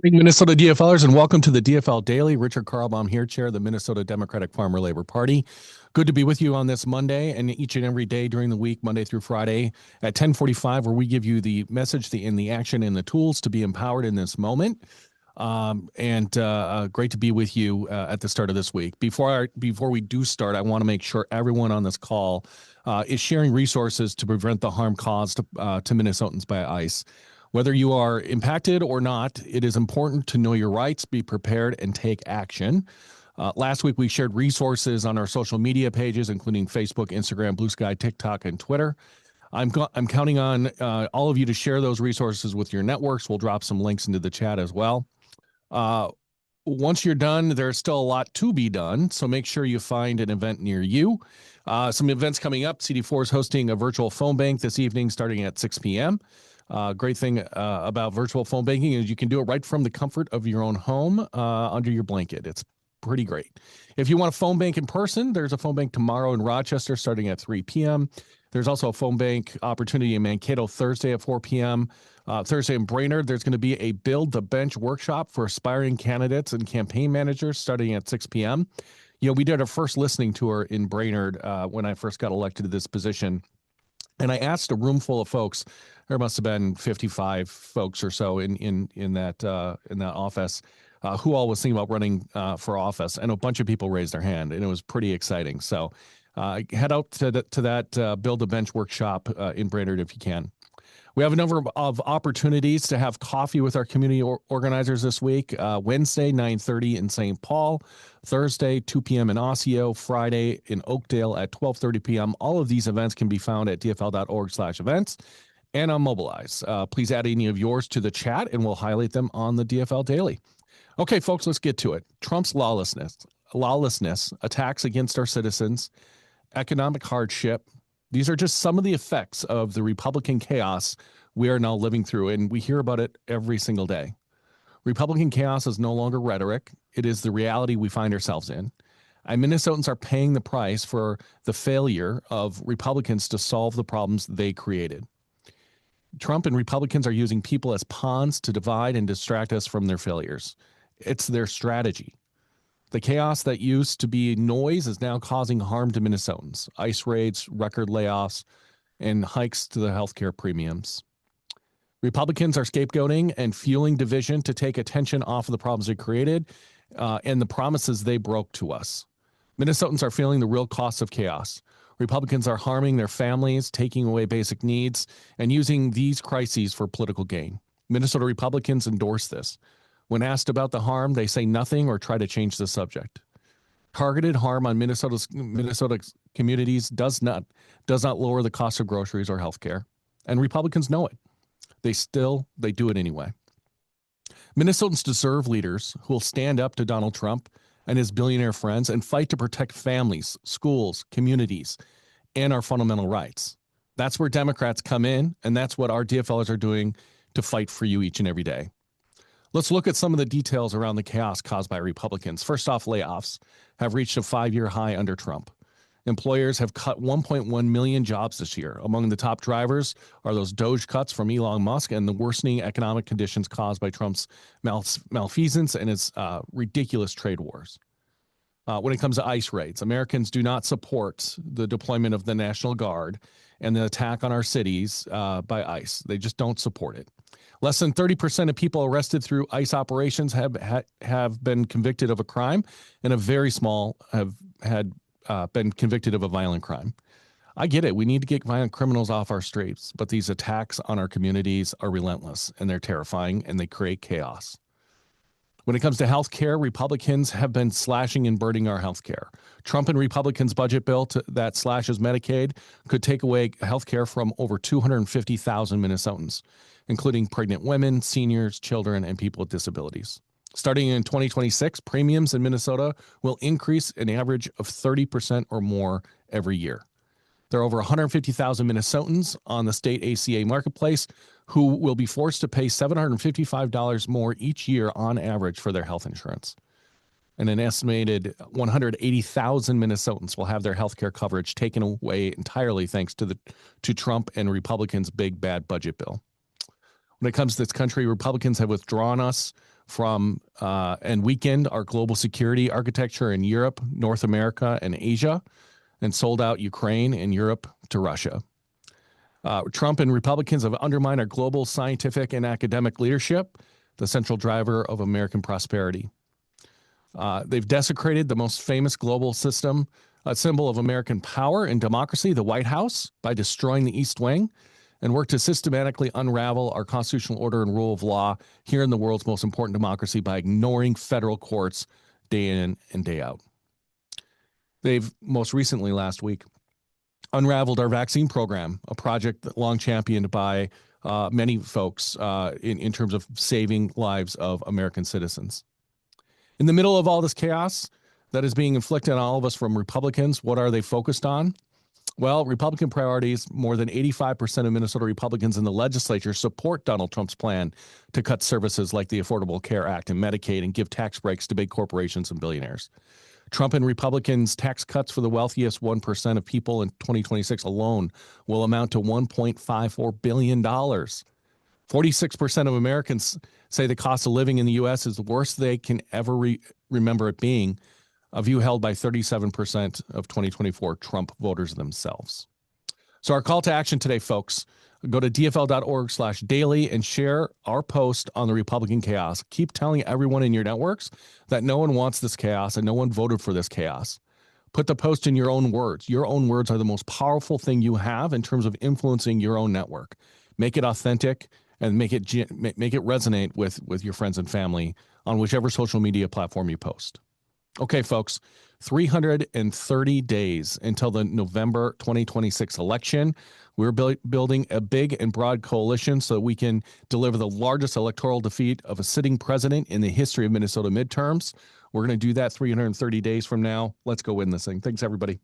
Good Minnesota DFLers, and welcome to the DFL Daily. Richard Carlbaum here, chair of the Minnesota Democratic Farmer Labor Party. Good to be with you on this Monday and each and every day during the week, Monday through Friday at 10:45, where we give you the message, the action, and the tools to be empowered in this moment. Great to be with you at the start of this week. Before we do start, I want to make sure everyone on this call is sharing resources to prevent the harm caused to Minnesotans by ICE. Whether you are impacted or not, it is important to know your rights, be prepared, and take action. Last week, we shared resources on our social media pages, including Facebook, Instagram, Blue Sky, TikTok, and Twitter. I'm counting on all of you to share those resources with your networks. We'll drop some links into the chat as well. Once you're done, there's still a lot to be done, so make sure you find an event near you. Some events coming up. CD4 is hosting a virtual phone bank this evening starting at 6 p.m. Great thing about virtual phone banking is you can do it right from the comfort of your own home under your blanket. It's pretty great. If you want a phone bank in person, there's a phone bank tomorrow in Rochester starting at 3 p.m. There's also a phone bank opportunity in Mankato Thursday at 4 p.m. Thursday in Brainerd, there's going to be a Build the Bench workshop for aspiring candidates and campaign managers starting at 6 p.m. We did our first listening tour in Brainerd when I first got elected to this position. And I asked a room full of folks. There must have been 55 folks or so in that office who all was thinking about running for office, and a bunch of people raised their hand, and it was pretty exciting. So head out to that Build a Bench workshop in Brainerd if you can. We have a number of opportunities to have coffee with our community organizers this week. Wednesday, 9:30 in St. Paul. Thursday, 2 p.m. in Osseo. Friday in Oakdale at 12:30 p.m. All of these events can be found at dfl.org/events and on Mobilize. Please add any of yours to the chat, and we'll highlight them on the DFL Daily. Okay, folks, let's get to it. Trump's lawlessness, attacks against our citizens, economic hardship. These are just some of the effects of the Republican chaos we are now living through, and we hear about it every single day. Republican chaos is no longer rhetoric. It is the reality we find ourselves in. And Minnesotans are paying the price for the failure of Republicans to solve the problems they created. Trump and Republicans are using people as pawns to divide and distract us from their failures. It's their strategy. The chaos that used to be noise is now causing harm to Minnesotans. ICE raids, record layoffs, and hikes to the healthcare premiums. Republicans are scapegoating and fueling division to take attention off of the problems they created and the promises they broke to us. Minnesotans are feeling the real costs of chaos. Republicans are harming their families, taking away basic needs, and using these crises for political gain. Minnesota Republicans endorse this. When asked about the harm, they say nothing or try to change the subject. Targeted harm on Minnesota communities does not lower the cost of groceries or healthcare, and Republicans know it. They do it anyway. Minnesotans deserve leaders who will stand up to Donald Trump and his billionaire friends and fight to protect families, schools, communities, and our fundamental rights. That's where Democrats come in, and that's what our DFLers are doing to fight for you each and every day. Let's look at some of the details around the chaos caused by Republicans. First off, layoffs have reached a 5-year high under Trump. Employers have cut 1.1 million jobs this year. Among the top drivers are those Doge cuts from Elon Musk and the worsening economic conditions caused by Trump's malfeasance and his ridiculous trade wars. When it comes to ICE raids, Americans do not support the deployment of the National Guard and the attack on our cities by ICE. They just don't support it. Less than 30% of people arrested through ICE operations have been convicted of a crime, and a very small have been convicted of a violent crime. I get it. We need to get violent criminals off our streets, but these attacks on our communities are relentless, and they're terrifying, and they create chaos. When it comes to health care, Republicans have been slashing and burning our health care. Trump and Republicans' budget bill that slashes Medicaid could take away health care from over 250,000 Minnesotans, including pregnant women, seniors, children, and people with disabilities. Starting in 2026, premiums in Minnesota will increase an average of 30% or more every year. There are over 150,000 Minnesotans on the state ACA marketplace who will be forced to pay $755 more each year on average for their health insurance. And an estimated 180,000 Minnesotans will have their health care coverage taken away entirely thanks to Trump and Republicans' big bad budget bill. When it comes to this country, Republicans have withdrawn us and weakened our global security architecture in Europe, North America, and Asia, and sold out Ukraine and Europe to Russia. Trump and Republicans have undermined our global scientific and academic leadership, the central driver of American prosperity. They've desecrated the most famous global system, a symbol of American power and democracy, the White House, by destroying the East Wing, and work to systematically unravel our constitutional order and rule of law here in the world's most important democracy by ignoring federal courts day in and day out. They've most recently last week unraveled our vaccine program, a project that long championed by many folks in terms of saving lives of American citizens. In the middle of all this chaos that is being inflicted on all of us from Republicans, what are they focused on? Well, Republican priorities, more than 85% of Minnesota Republicans in the legislature support Donald Trump's plan to cut services like the Affordable Care Act and Medicaid and give tax breaks to big corporations and billionaires. Trump and Republicans' tax cuts for the wealthiest 1% of people in 2026 alone will amount to $1.54 billion. 46% of Americans say the cost of living in the U.S. is the worst they can ever remember it being, a view held by 37% of 2024 Trump voters themselves. So our call to action today, folks, go to dfl.org/daily and share our post on the Republican chaos. Keep telling everyone in your networks that no one wants this chaos and no one voted for this chaos. Put the post in your own words. Your own words are the most powerful thing you have in terms of influencing your own network. Make it authentic and make it resonate with your friends and family on whichever social media platform you post. Okay, folks, 330 days until the November 2026 election. We're building a big and broad coalition so that we can deliver the largest electoral defeat of a sitting president in the history of Minnesota midterms. We're going to do that 330 days from now. Let's go win this thing. Thanks, everybody.